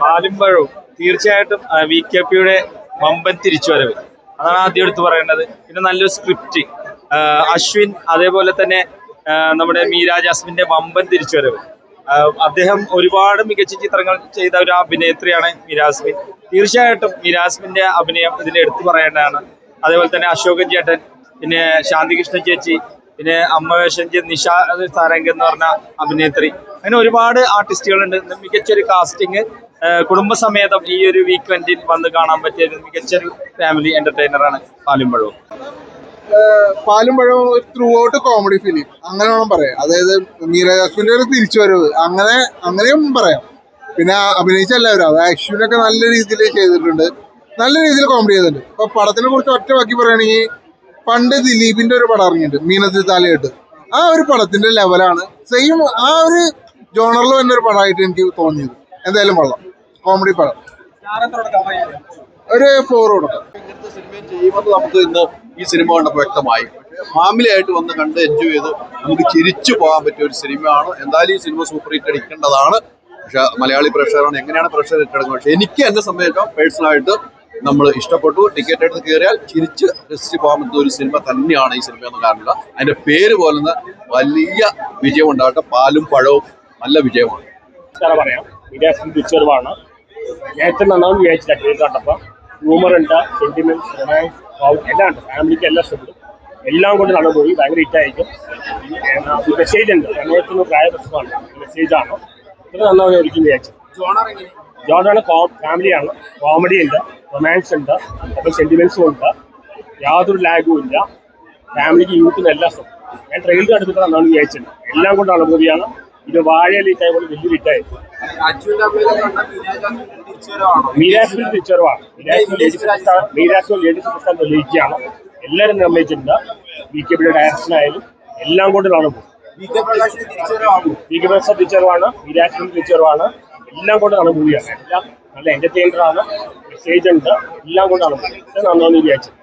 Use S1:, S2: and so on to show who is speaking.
S1: പാലുംപഴവും തീർച്ചയായിട്ടും VKPയുടെ വമ്പൻ തിരിച്ചുവരവ്, അതാണ് ആദ്യം എടുത്ത് പറയേണ്ടത്. പിന്നെ നല്ലൊരു സ്ക്രിപ്റ്റ്, അശ്വിൻ അതേപോലെ തന്നെ നമ്മുടെ മീര ജാസ്മിന്റെ വമ്പൻ തിരിച്ചുവരവ്. അദ്ദേഹം ഒരുപാട് മികച്ച ചിത്രങ്ങൾ ചെയ്ത ഒരു അഭിനേത്രിയാണ് മീരാസ്മിൻ. തീർച്ചയായിട്ടും മീരാസ്മിന്റെ അഭിനയം ഇതിൽ എടുത്തു പറയേണ്ടതാണ്. അതേപോലെ തന്നെ അശോകൻ ചേട്ടൻ, പിന്നെ ശാന്തികൃഷ്ണ ചേച്ചി, പിന്നെ അമ്മ വേഷം ചെയ്ത നിഷ സാരംഗ് എന്ന് പറഞ്ഞ അഭിനേത്രി, അങ്ങനെ ഒരുപാട് ആർട്ടിസ്റ്റുകളുണ്ട്. മികച്ചൊരു കാസ്റ്റിംഗ്, കുടുംബസമേതം ഈ ഒരു വീക്കെൻഡിൽ വന്ന് കാണാൻ പറ്റിയ ഒരു മികച്ചൊരു ഫാമിലി എന്റർടൈനറാണ് Palumpazhavum.
S2: Palumpazhavum throughout comedy film അങ്ങനെ വേണം പറയാം. അതായത് മീര ജാസ്മിന്റെ ഒരു തിരിച്ചുവരവ് അങ്ങനെയും പറയാം. പിന്നെ അഭിനയിച്ച എല്ലാവരും, അത് അശ്വിനൊക്കെ നല്ല രീതിയിൽ ചെയ്തിട്ടുണ്ട്, നല്ല രീതിയിൽ കോമഡി ചെയ്തിട്ടുണ്ട്. ഇപ്പൊ പടത്തിനെ കുറിച്ച് ഒറ്റ വാക്കി പറയുകയാണെങ്കിൽ, പണ്ട് ദിലീപിന്റെ ഒരു പടം ഇറങ്ങിയിട്ടുണ്ട് മീനത്തിൽ താലിയിട്ട്, ആ ഒരു പടത്തിന്റെ ലെവലാണ് സെയിം ആ ഒരു ജോണറിൽ തന്നെ ഒരു പടമായിട്ട് എനിക്ക് തോന്നിയത്. എന്തായാലും കൊള്ളാം, കോമഡി പടം. ഒരു 4 കൊടുക്കാം.
S3: ഇങ്ങനത്തെ സിനിമയും ചെയ്യുമെന്ന് നമുക്ക് ഇന്ന് ഈ സിനിമ കണ്ടപ്പോൾ വ്യക്തമായി. ഫാമിലി ആയിട്ട് വന്ന് കണ്ട് എൻജോയ് ചെയ്ത് നമുക്ക് ചിരിച്ചു പോകാൻ പറ്റിയ ഒരു സിനിമയാണ്. എന്തായാലും ഈ സിനിമ സൂപ്പർ ഹിറ്റ് അടിക്കേണ്ടതാണ്. പക്ഷെ മലയാളി പ്രേക്ഷകരാണ് എങ്ങനെയാണ് പ്രേക്ഷകർ ഹിറ്റെടുക്കുന്നത്. പക്ഷെ എനിക്ക് എന്നെ സംബന്ധിച്ചോ പേഴ്സണലായിട്ട് നമ്മൾ ഇഷ്ടപ്പെട്ടു. ടിക്കറ്റ് എടുത്ത് കയറിയാൽ ചിരിച്ച് രസിച്ച് പോകാൻ പറ്റുന്ന ഒരു സിനിമ തന്നെയാണ് ഈ സിനിമ എന്ന് കാണില്ല. അതിന്റെ പേര് പോലെ വലിയ വിജയം ഉണ്ടാകട്ടെ. പാലും പഴവും നല്ല വിജയമാണ്.
S4: പറയാം, തിരിച്ചറിവാണ്. ഏറ്റവും നന്നാവും വിചാരിച്ചില്ല ട്രെയിൻ കണ്ടപ്പോൾ. ഹ്യൂമർ ഉണ്ട്, സെന്റിമെന്റ്സ്, റൊമാൻസ്, എല്ലാം ഉണ്ട്. ഫാമിലിക്ക് എല്ലാം ഇഷ്ടപ്പെടും. എല്ലാം കൊണ്ട് നടന്നു പോയി. ഭയങ്കര ഹിറ്റായിരിക്കും. മെസ്സേജ് ഉണ്ട്, സമയത്തിന് പ്രായ പ്രശ്നമാണ്, മെസ്സേജാണ്. ഇത് നന്നാവും ഒരിക്കലും വിചാരിച്ചു. ജോണാണ് ഫാമിലിയാണ്, കോമഡി ഉണ്ട്, റൊമാൻസ് ഉണ്ട്, അപ്പോൾ സെന്റിമെന്റ്സും ഉണ്ട്. യാതൊരു ലാഗും ഇല്ല. ഫാമിലിക്ക് യൂത്തിന് എല്ലാം ഇഷ്ടം. ഞാൻ ട്രെയിനിൽ കണ്ടിട്ട് നന്നാവും വിചാരിച്ചിട്ടുണ്ട്. എല്ലാം കൊണ്ടാണ് മൂവിയാണ്. ഇത് വാഴയിൽ ഹിറ്റായ പോലെ വലിയ ഹിറ്റായിരുന്നു. മീരാസ്മിൻ തിരിച്ചറിവാണ്. മീരാസ്മിൻ ലേഡീസ് പ്രസ്ഥാനം തെളിയിക്കുകയാണ്. എല്ലാവരും നിർണ്ണയിച്ചിട്ടുണ്ട്. VKPയുടെ ഡയറക്ഷൻ ആയാലും എല്ലാം കൊണ്ട് നടന്നു പോകും. VK പ്രസാദ് തിരിച്ചറിവാണ്, മീരാസ്മിൻ തിരിച്ചറിവാണ്. എല്ലാം കൊണ്ട് നടന്നു പോവുകയാണ്. എല്ലാം നല്ല എന്റർടൈനറാണ്, മെസ്സേജ് ഉണ്ട്, എല്ലാം കൊണ്ടാണ് പോകുന്നത്. നന്നാന്ന് വിചാരിച്ചത്.